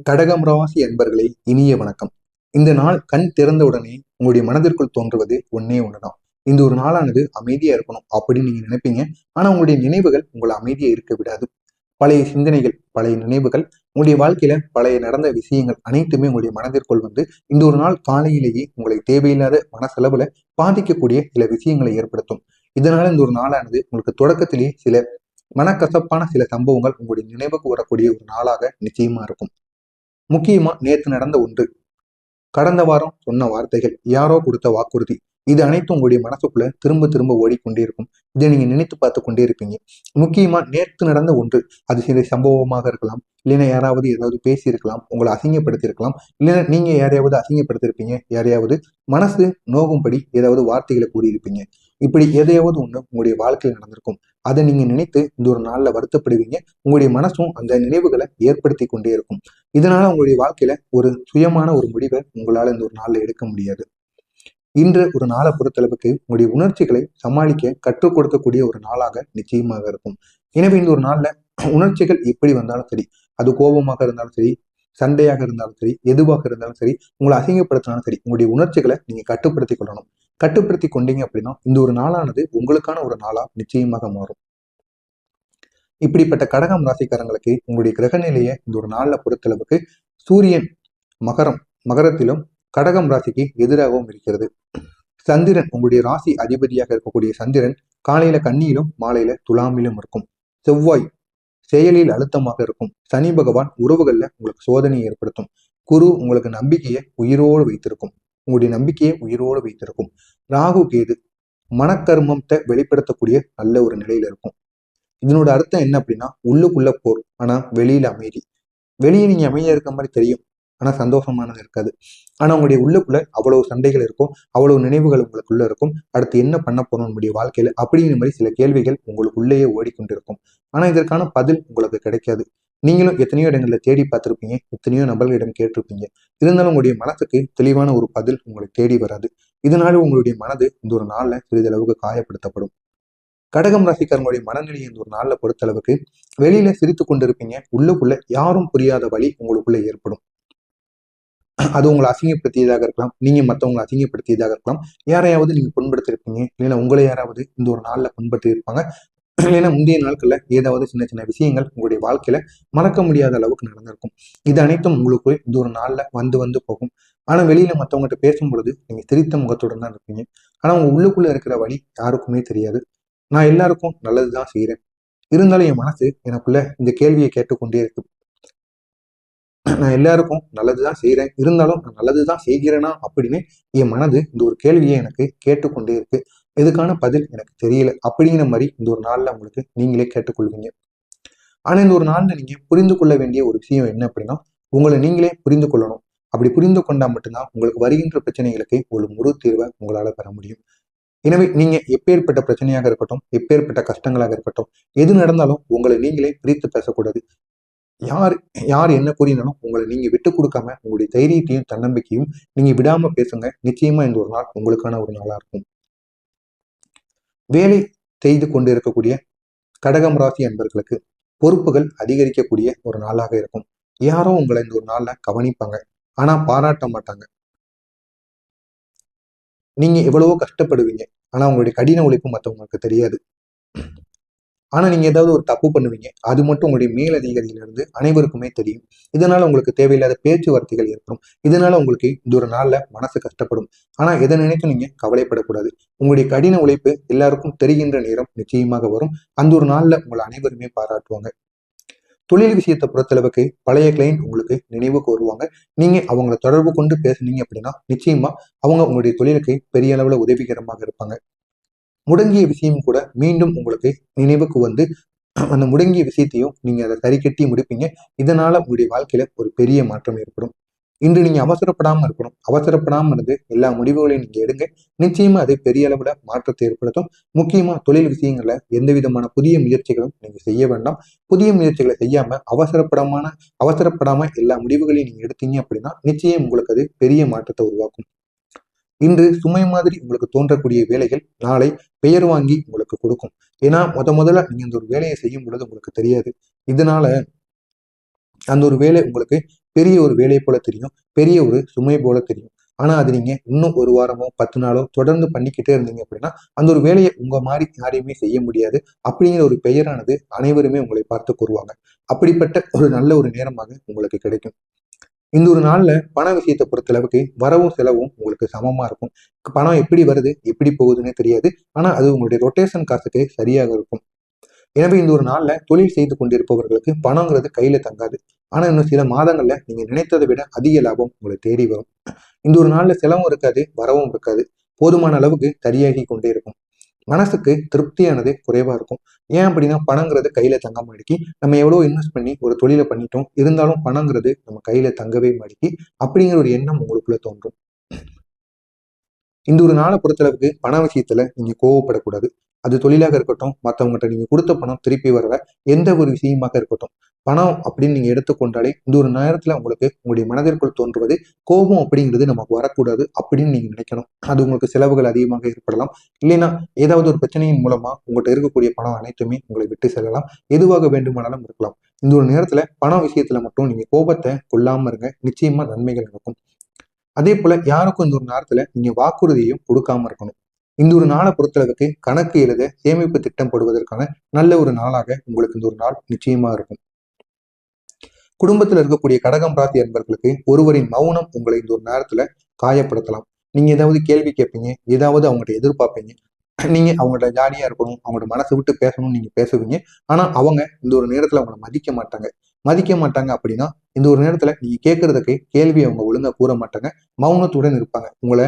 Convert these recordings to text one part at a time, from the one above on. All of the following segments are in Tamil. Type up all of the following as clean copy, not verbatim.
கடகம் ராசி என்பர்களே, இனிய வணக்கம். இந்த நாள் கண் திறந்தவுடனே உங்களுடைய மனதிற்குள் தோன்றுவது ஒன்னே ஒண்ணுதான். இந்த ஒரு நாளானது அமைதியா இருக்கணும் அப்படின்னு நீங்க நினைப்பீங்க. ஆனா உங்களுடைய நினைவுகள் உங்களை அமைதியா இருக்க விடாது. பழைய சிந்தனைகள், பழைய நினைவுகள், உங்களுடைய வாழ்க்கையில பழைய நடந்த விஷயங்கள் அனைத்துமே உங்களுடைய மனதிற்குள் வந்து இந்த ஒரு நாள் காலையிலேயே உங்களை தேவையில்லாத மனசெலவுல பாதிக்கக்கூடிய சில விஷயங்களை ஏற்படுத்தும். இதனால இந்த ஒரு நாளானது உங்களுக்கு தொடக்கத்திலேயே சில மனக்கசப்பான சில சம்பவங்கள் உங்களுடைய நினைவுக்கு வரக்கூடிய ஒரு நாளாக நிச்சயமா இருக்கும். முக்கியமா நேத்து நடந்த ஒன்று, கடந்த வாரம் சொன்ன வார்த்தைகள், யாரோ கொடுத்த வாக்குறுதி, இது அனைத்தும் உங்களுடைய மனசுக்குள்ள திரும்ப திரும்ப ஓடிக்கொண்டே இருக்கும். இதை நீங்க நினைத்து பார்த்து கொண்டே இருப்பீங்க. முக்கியமா நேற்று நடந்த ஒன்று, அது சில சம்பவமாக இருக்கலாம், இல்லைன்னா யாராவது ஏதாவது பேசியிருக்கலாம், உங்களை அசிங்கப்படுத்தி இருக்கலாம், இல்லைன்னா நீங்க யாரையாவது அசிங்கப்படுத்திருப்பீங்க, யாரையாவது மனசு நோகும்படி ஏதாவது வார்த்தைகளை கூறியிருப்பீங்க. இப்படி எதையாவது ஒண்ணு உங்களுடைய வாழ்க்கையில் நடந்திருக்கும். அதை நீங்க நினைத்து இந்த ஒரு நாள்ல வருத்தப்படுவீங்க. உங்களுடைய மனசும் அந்த நினைவுகளை ஏற்படுத்தி கொண்டே இருக்கும். இதனால உங்களுடைய வாழ்க்கையில ஒரு சுயமான ஒரு முடிவை உங்களால இந்த ஒரு நாள்ல எடுக்க முடியாது. இன்று ஒரு நாளை பொறுத்தளவுக்கு உங்களுடைய உணர்ச்சிகளை சமாளிக்க கற்றுக் கொடுக்கக்கூடிய ஒரு நாளாக நிச்சயமாக இருக்கும். எனவே இந்த ஒரு நாள்ல உணர்ச்சிகள் எப்படி வந்தாலும் சரி, அது கோபமாக இருந்தாலும் சரி, சண்டையாக இருந்தாலும் சரி, எதுவாக இருந்தாலும் சரி, உங்களை அசிங்கப்படுத்தினாலும் சரி, உங்களுடைய உணர்ச்சிகளை நீங்க கட்டுப்படுத்தி கொள்ளணும். கட்டுப்படுத்தி கொண்டீங்க அப்படின்னா இந்த ஒரு நாளானது உங்களுக்கான ஒரு நாளா நிச்சயமாக மாறும். இப்படிப்பட்ட கடகம் ராசிக்காரங்களுக்கு உங்களுடைய கிரகநிலையை இந்த ஒரு நாள்ல பொறுத்தளவுக்கு சூரியன் மகரம், மகரத்திலும் கடகம் ராசிக்கு எதிராகவும் இருக்கிறது. சந்திரன், உங்களுடைய ராசி அதிபதியாக இருக்கக்கூடிய சந்திரன் காலையில கன்னியிலும் மாலையில துலாமிலும் இருக்கும். செவ்வாய் செயலில் அழுத்தமாக இருக்கும். சனி பகவான் உறவுகள்ல உங்களுக்கு சோதனையை ஏற்படுத்தும். குரு உங்களுக்கு நம்பிக்கையை உயிரோடு வைத்திருக்கும். உங்களுடைய நம்பிக்கையை உயிரோடு வைத்திருக்கும். ராகு கேது மனக்கர்மத்தை வெளிப்படுத்தக்கூடிய நல்ல ஒரு நிலையில இருக்கும். இதனோட அர்த்தம் என்ன அப்படின்னா, உள்ளுக்குள்ள போர், ஆனா வெளியில அமைதி. வெளியே நீங்க அமைதியா இருக்க மாதிரி தெரியும், ஆனா சந்தோஷமானது இருக்காது. ஆனா உங்களுடைய உள்ளுக்குள்ள அவ்வளவு சண்டைகள் இருக்கும், அவ்வளவு நினைவுகள் உங்களுக்குள்ள இருக்கும். அடுத்து என்ன பண்ண போறோம் நம்முடைய வாழ்க்கையில அப்படிங்கிற மாதிரி சில கேள்விகள் உங்களுக்குள்ளேயே ஓடிக்கொண்டிருக்கும். ஆனா இதற்கான பதில் உங்களுக்கு கிடைக்காது. நீங்களும் எத்தனையோ இடங்கள்ல தேடி பார்த்திருப்பீங்க, எத்தனையோ நபர்களிடம் கேட்டிருப்பீங்க. இருந்தாலும் உங்களுடைய மனசுக்கு தெளிவான ஒரு பதில் உங்களை தேடி வராது. இதனால உங்களுடைய மனது இந்த ஒரு நாள்ல சிறிதளவுக்கு காயப்படுத்தப்படும். கடகம் ராசிக்காரங்களுடைய மனநிலையை இந்த ஒரு நாள்ல பொறுத்தளவுக்கு வெளியில சிரித்து கொண்டிருப்பீங்க, உள்ளுக்குள்ள யாரும் புரியாத வழி உங்களுக்குள்ள ஏற்படும். அது உங்களை அசிங்கப்படுத்தியதாக இருக்கலாம், நீங்க மற்றவங்களை அசிங்கப்படுத்தியதாக இருக்கலாம், யாரையாவது நீங்க புண்படுத்திருப்பீங்க, இல்லைன்னா உங்களை யாராவது இந்த ஒரு நாள்ல புண்படுத்தி இருப்பாங்க, இல்லைன்னா முந்தைய நாட்கள்ல ஏதாவது சின்ன சின்ன விஷயங்கள் உங்களுடைய வாழ்க்கையில மறக்க முடியாத அளவுக்கு நடந்திருக்கும். இது அனைத்தும் உங்களுக்கு இந்த ஒரு நாள்ல வந்து வந்து போகும். ஆனா வெளியில மற்றவங்ககிட்ட பேசும் பொழுது நீங்க சிரித்த முகத்துடன் தான் இருப்பீங்க. ஆனா உங்க உள்ளுக்குள்ள இருக்கிற வழி யாருக்குமே தெரியாது. நான் எல்லாருக்கும் நல்லதுதான் செய்யறேன், இருந்தாலும் என் மனசு எனக்குள்ள இந்த கேள்வியை கேட்டுக்கொண்டே இருக்கு. நான் எல்லாருக்கும் நல்லதுதான் செய்யறேன், இருந்தாலும் நான் நல்லதுதான் செய்கிறேனா அப்படின்னு என் மனது இந்த ஒரு கேள்வியை எனக்கு கேட்டுக்கொண்டே இருக்கு. இதுக்கான பதில் எனக்கு தெரியல அப்படிங்கிற மாதிரி இந்த ஒரு நாள்ல உங்களுக்கு நீங்களே கேட்டுக்கொள்வீங்க. ஆனா இந்த ஒரு நாள்ல நீங்க புரிந்து கொள்ள வேண்டிய ஒரு விஷயம் என்ன அப்படின்னா, உங்களை நீங்களே புரிந்து கொள்ளணும். அப்படி புரிந்து கொண்டா மட்டும்தான் உங்களுக்கு வருகின்ற பிரச்சனைகளுக்கு ஒரு முழு தீர்வை உங்களால பெற முடியும். எனவே நீங்க எப்பேற்பட்ட பிரச்சனையாக இருக்கட்டும், எப்பேற்பட்ட கஷ்டங்களாக இருக்கட்டும், எது நடந்தாலும் உங்களை நீங்களே பிரித்து பேசக்கூடாது. யார் யார் என்ன கூறினாலும் உங்களை நீங்க விட்டு கொடுக்காம உங்களுடைய தைரியத்தையும் தன்னம்பிக்கையும் நீங்க விடாம பேசுங்க. நிச்சயமா இந்த ஒரு நாள் உங்களுக்கான ஒரு நாளா இருக்கும். வேலை செய்து கொண்டு இருக்கக்கூடிய கடகம் ராசி அன்பர்களுக்கு பொறுப்புகள் அதிகரிக்கக்கூடிய ஒரு நாளாக இருக்கும். யாரோ உங்களை இந்த ஒரு நாள்ல கவனிப்பாங்க, ஆனா பாராட்ட மாட்டாங்க. நீங்க எவ்வளவோ கஷ்டப்படுவீங்க, ஆனா உங்களுடைய கடின உழைப்பு மற்றவங்களுக்கு தெரியாது. ஆனா நீங்க ஏதாவது ஒரு தப்பு பண்ணுவீங்க, அது மட்டும் உங்களுடைய மேலதிகாரியிலிருந்து அனைவருக்குமே தெரியும். இதனால உங்களுக்கு தேவையில்லாத பேச்சுவார்த்தைகள் ஏற்படும். இதனால உங்களுக்கு இந்த ஒரு நாள்ல மனசு கஷ்டப்படும். ஆனா எதை நினைத்து நீங்க கவலைப்படக்கூடாது. உங்களுடைய கடின உழைப்பு எல்லாருக்கும் தெரிகின்ற நேரம் நிச்சயமாக வரும். அந்த ஒரு நாள்ல உங்களை அனைவருமே பாராட்டுவாங்க. தொழில் விஷயத்தை பொறுத்தளவுக்கு பழைய கிளைண்ட் உங்களுக்கு நினைவுக்கு வருவாங்க. நீங்க அவங்கள தொடர்பு கொண்டு பேசுனீங்க அப்படின்னா நிச்சயமா அவங்க உங்களுடைய தொழிலுக்கு பெரிய அளவுல உதவிகரமாக இருப்பாங்க. முடங்கிய விஷயம் கூட மீண்டும் உங்களுக்கு நினைவுக்கு வந்து அந்த முடங்கிய விஷயத்தையும் நீங்க அதை சரி கட்டி முடிப்பீங்க. இதனால உங்களுடைய வாழ்க்கையில ஒரு பெரிய மாற்றம் ஏற்படும். இன்று நீங்க அவசரப்படாம இருக்கணும். அவசரப்படாம இருந்து எல்லா முடிவுகளையும் நீங்க எடுங்க. நிச்சயமா அது பெரிய அளவுல மாற்றத்தை ஏற்படுத்தும். முக்கியமா தொழில் விஷயங்கள்ல எந்த விதமான புதிய முயற்சிகளும் நீங்க செய்ய வேண்டாம். புதிய முயற்சிகளை செய்யாம அவசரப்படாம எல்லா முடிவுகளையும் நீங்க எடுத்தீங்க அப்படின்னா நிச்சயம் உங்களுக்கு அது பெரிய மாற்றத்தை உருவாக்கும். இன்று சுமை மாதிரி உங்களுக்கு தோன்றக்கூடிய வேலைகள் நாளை பெயர் வாங்கி உங்களுக்கு கொடுக்கும். ஏன்னா முதல்ல நீங்க இந்த ஒரு வேலையை செய்யும் பொழுது உங்களுக்கு தெரியாது. இதனால அந்த ஒரு வேலை உங்களுக்கு பெரிய ஒரு வேலை போல தெரியும், பெரிய ஒரு சுமை போல தெரியும். ஆனா அது நீங்க இன்னும் ஒரு வாரமோ 10 நாளோ தொடர்ந்து பண்ணிக்கிட்டே இருந்தீங்க அப்படின்னா அந்த ஒரு வேலையை உங்க மாதிரி யாரையுமே செய்ய முடியாது அப்படிங்கிற ஒரு பெயரானது அனைவருமே உங்களை பார்த்து கூறுவாங்க. அப்படிப்பட்ட ஒரு நல்ல ஒரு நேரமாக உங்களுக்கு கிடைக்கும். இந்த ஒரு நாள்ல பண விஷயத்தை பொறுத்தளவுக்கு வரவும் செலவும் உங்களுக்கு சமமா இருக்கும். பணம் எப்படி வருது எப்படி போகுதுன்னே தெரியாது. ஆனா அது உங்களுடைய ரொட்டேஷன் காசுக்கு சரியாக இருக்கும். எனவே இந்த ஒரு நாள்ல தொழில் செய்து கொண்டிருப்பவர்களுக்கு பணங்கிறது கையில தங்காது. ஆனா இன்னும் சில மாதங்கள்ல நீங்க நினைத்ததை விட அதிக லாபம் உங்களை தேடி வரும். இந்த ஒரு நாள்ல செலவும் இருக்காது, வரவும் இருக்காது. போதுமான அளவுக்கு சரியாகி கொண்டே இருக்கும். மனசுக்கு திருப்தியானது குறைவா இருக்கும். ஏன் அப்படின்னா பணங்கிறது கையில தங்க மாட்டேங்கி. நம்ம எவ்வளவு இன்வெஸ்ட் பண்ணி ஒரு தொழிலை பண்ணிட்டோம், இருந்தாலும் பணங்கிறது நம்ம கையில தங்கவே மாட்டேங்கி. அப்படிங்கிற ஒரு எண்ணம் உங்களுக்குள்ள தோன்றும். இந்த ஒரு நாளை பொறுத்தளவுக்கு பண விஷயத்துல நீங்க கோவப்படக்கூடாது. அது தொழிலாக இருக்கட்டும், மற்றவங்ககிட்ட நீங்க கொடுத்த பணம் திருப்பி வர்ற எந்த ஒரு விஷயமாக இருக்கட்டும். பணம் அப்படின்னு நீங்க எடுத்துக்கொண்டாலே இந்த ஒரு நேரத்துல உங்களுக்கு உங்களுடைய மனதிற்குள் தோன்றுவது கோபம் அப்படிங்கிறது நமக்கு வரக்கூடாது அப்படின்னு நீங்க நினைக்கணும். அது உங்களுக்கு செலவுகள் அதிகமாக ஏற்படலாம். இல்லைன்னா ஏதாவது ஒரு பிரச்சனையின் மூலமா உங்கள்கிட்ட இருக்கக்கூடிய பணம் அனைத்துமே உங்களை விட்டு செல்லலாம். எதுவாக வேண்டுமானாலும் இருக்கலாம். இந்த ஒரு நேரத்துல பண விஷயத்துல மட்டும் நீங்க கோபத்தை கொள்ளாம இருங்க. நிச்சயமா நன்மைகள் நடக்கும். அதே போல யாருக்கும் இந்த ஒரு நேரத்துல நீங்க வாக்குறுதியையும் கொடுக்காம இருக்கணும். இந்த ஒரு நாளை பொறுத்தளவுக்கு கணக்கு எழுத சேமிப்பு திட்டம் போடுவதற்கான நல்ல ஒரு நாளாக உங்களுக்கு இந்த ஒரு நாள் நிச்சயமா இருக்கும். குடும்பத்தில் இருக்கக்கூடிய கடகம் ராசி அன்பர்களுக்கு ஒருவரின் மௌனம் உங்களை இந்த ஒரு நேரத்துல காயப்படுத்தலாம். நீங்க ஏதாவது கேள்வி கேட்பீங்க, ஏதாவது அவங்கள்ட்ட எதிர்பார்ப்பீங்க. நீங்க அவங்கள்ட்ட ஜாலியா இருக்கணும், அவங்களோட மனசை விட்டு பேசணும்னு நீங்க பேசுவீங்க. ஆனா அவங்க இந்த ஒரு நேரத்துல அவங்கள மதிக்க மாட்டாங்க. மதிக்க மாட்டாங்க அப்படின்னா இந்த ஒரு நேரத்துல நீங்க கேட்கறதுக்கு கேள்வி அவங்க ஒழுங்கா கூற மாட்டாங்க. மௌனத்துடன் இருப்பாங்க. உங்களை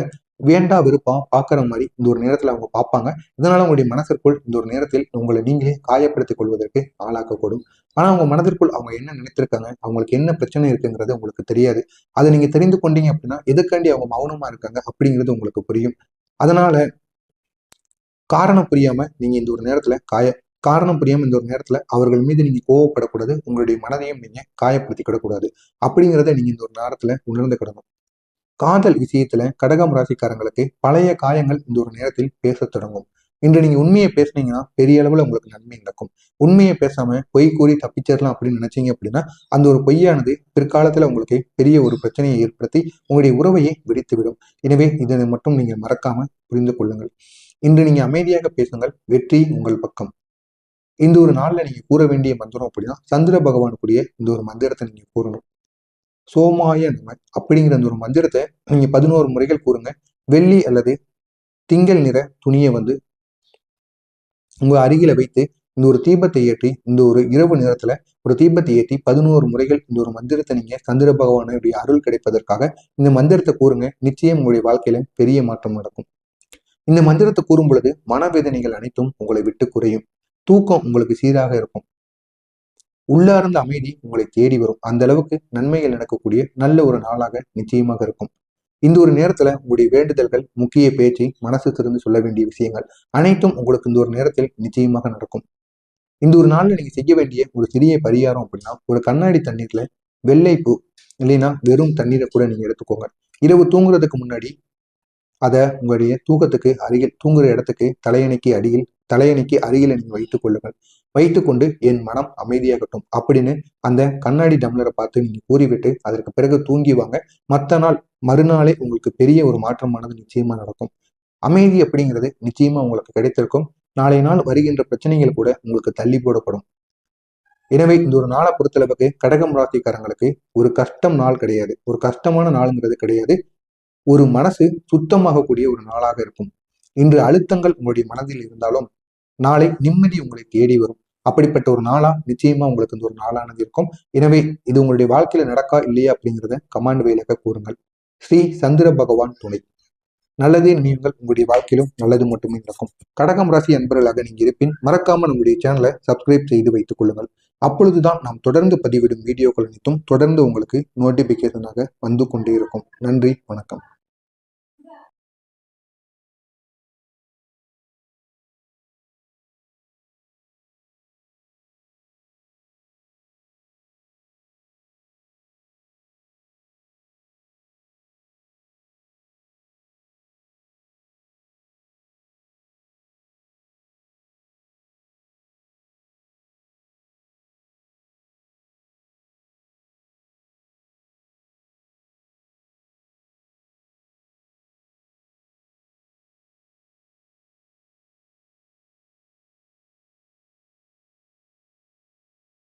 வேண்டா விருப்பம் பாக்குற மாதிரி இந்த ஒரு நேரத்துல அவங்க பார்ப்பாங்க. இதனால உங்களுடைய மனசிற்குள் இந்த ஒரு நேரத்தில் உங்களை நீங்களே காயப்படுத்திக் கொள்வதற்கு ஆளாக்கக்கூடும். ஆனா அவங்க மனதிற்குள் அவங்க என்ன நினைத்திருக்காங்க, அவங்களுக்கு என்ன பிரச்சனை இருக்குங்கிறது உங்களுக்கு தெரியாது. அதை நீங்க தெரிந்து கொண்டீங்க அப்படின்னா எதுக்காண்டி அவங்க மௌனமா இருக்காங்க அப்படிங்கிறது உங்களுக்கு புரியும். அதனால காரணம் புரியாம நீங்க இந்த ஒரு நேரத்துல காரணம் புரியாம இந்த ஒரு நேரத்துல அவர்கள் மீது நீங்க கோவப்படக்கூடாது. உங்களுடைய மனதையும் நீங்க காயப்படுத்திக்கிடக்கூடாது. அப்படிங்கிறத நீங்க இந்த ஒரு நேரத்துல உணர்ந்துக்கிடணும். காதல் விஷயத்துல கடகம் ராசிக்காரங்களுக்கு பழைய காயங்கள் இந்த ஒரு நேரத்தில் பேசத் தொடங்கும். இன்று நீங்க உண்மையை பேசுனீங்கன்னா பெரிய அளவுல உங்களுக்கு நன்மை நடக்கும். உண்மையை பேசாம பொய் கூறி தப்பிச்சிடலாம் அப்படின்னு நினைச்சீங்க அப்படின்னா அந்த ஒரு பொய்யானது பிற்காலத்துல உங்களுக்கு பெரிய ஒரு பிரச்சனையை ஏற்படுத்தி உங்களுடைய உறவையே விடுத்துவிடும். எனவே இதனை மட்டும் நீங்க மறக்காம புரிந்து கொள்ளுங்கள். இன்று நீங்க அமைதியாக பேசுங்கள், வெற்றி உங்கள் பக்கம். இந்த ஒரு நாள்ல நீங்க கூற வேண்டிய மந்திரம் அப்படின்னா சந்திர பகவானுக்குரிய இந்த ஒரு மந்திரத்தை நீங்க கூறணும். சோமாய நம அப்படிங்கிற அந்த ஒரு மந்திரத்தை நீங்க 11 முறைகள் கூறுங்க. வெள்ளி அல்லது திங்கள் நிற துணியை உங்க அருகில வைத்து இந்த ஒரு தீபத்தை ஏற்றி இந்த ஒரு இரவு நேரத்துல ஒரு தீபத்தை ஏற்றி 11 முறைகள் இந்த ஒரு மந்திரத்தை நீங்க சந்திர பகவானுடைய அருள் கிடைப்பதற்காக இந்த மந்திரத்தை கூறுங்க. நிச்சயம் உங்களுடைய வாழ்க்கையில பெரிய மாற்றம் நடக்கும். இந்த மந்திரத்தை கூறும் பொழுது மனவேதனைகள் அனைத்தும் உங்களை விட்டு குறையும். தூக்கம் உங்களுக்கு சீராக இருக்கும். உள்ளார்ந்த அமைதி உங்களை தேடி வரும். அந்த அளவுக்கு நன்மைகள் நடக்கக்கூடிய நல்ல ஒரு நாளாக நிச்சயமாக இருக்கும். இந்த ஒரு நேரத்துல உங்களுடைய வேண்டுதல்கள், முக்கிய பேச்சு, மனசு திறந்து சொல்ல வேண்டிய விஷயங்கள் அனைத்தும் உங்களுக்கு இந்த ஒரு நேரத்தில் நிச்சயமாக நடக்கும். இந்த ஒரு நாள்ல நீங்க செய்ய வேண்டிய ஒரு சிறிய பரிகாரம் அப்படின்னா ஒரு கண்ணாடி தண்ணீர்ல வெள்ளை பூ இல்லைன்னா வெறும் தண்ணீரை கூட நீங்க எடுத்துக்கோங்க. இரவு தூங்குறதுக்கு முன்னாடி அதை உங்களுடைய தூக்கத்துக்கு அருகில் தூங்குற இடத்துக்கு தலையணைக்கு அருகில நீங்க வைத்துக் கொள்ளுங்கள். வைத்துக்கொண்டு என் மனம் அமைதியாகட்டும் அப்படின்னு அந்த கண்ணாடி டம்ளரை பார்த்து நீங்க கூறிவிட்டு அதற்கு பிறகு தூங்கி வாங்க. மறுநாளே உங்களுக்கு பெரிய ஒரு மாற்றமானது நிச்சயமா நடக்கும். அமைதி அப்படிங்கிறது நிச்சயமா உங்களுக்கு கிடைத்திருக்கும். நாளை நாள் வருகின்ற பிரச்சனைகள் கூட உங்களுக்கு தள்ளி போடப்படும். எனவே இந்த ஒரு நாளை பொறுத்தளவுக்கு கடகம் ராசிக்காரங்களுக்கு ஒரு கஷ்டம் நாள் கிடையாது, ஒரு கஷ்டமான நாளுங்கிறது கிடையாது. ஒரு மனசு சுத்தமாகக்கூடிய ஒரு நாளாக இருக்கும். இன்று அழுத்தங்கள் உங்களுடைய மனதில் இருந்தாலும் நாளை நிம்மதி உங்களை தேடி வரும். அப்படிப்பட்ட ஒரு நாளா நிச்சயமா உங்களுக்கு இந்த ஒரு நாளானது இருக்கும். எனவே இது உங்களுடைய வாழ்க்கையில நடக்கா இல்லையா அப்படிங்கிறத கமாண்ட் வேலையாக கூறுங்கள். ஸ்ரீ சந்திர பகவான் துணை. நல்லதே நினைவுகள் உங்களுடைய வாழ்க்கையிலும் நல்லது மட்டுமே நடக்கும். கடகம் ராசி அன்பர்களாக நீங்க இருப்பின் மறக்காம நம்முடைய சேனலை சப்ஸ்கிரைப் செய்து வைத்துக் கொள்ளுங்கள். அப்பொழுதுதான் நாம் தொடர்ந்து பதிவிடும் வீடியோக்கள் அனைத்தும் தொடர்ந்து உங்களுக்கு நோட்டிபிகேஷனாக வந்து கொண்டே இருக்கும். நன்றி, வணக்கம்.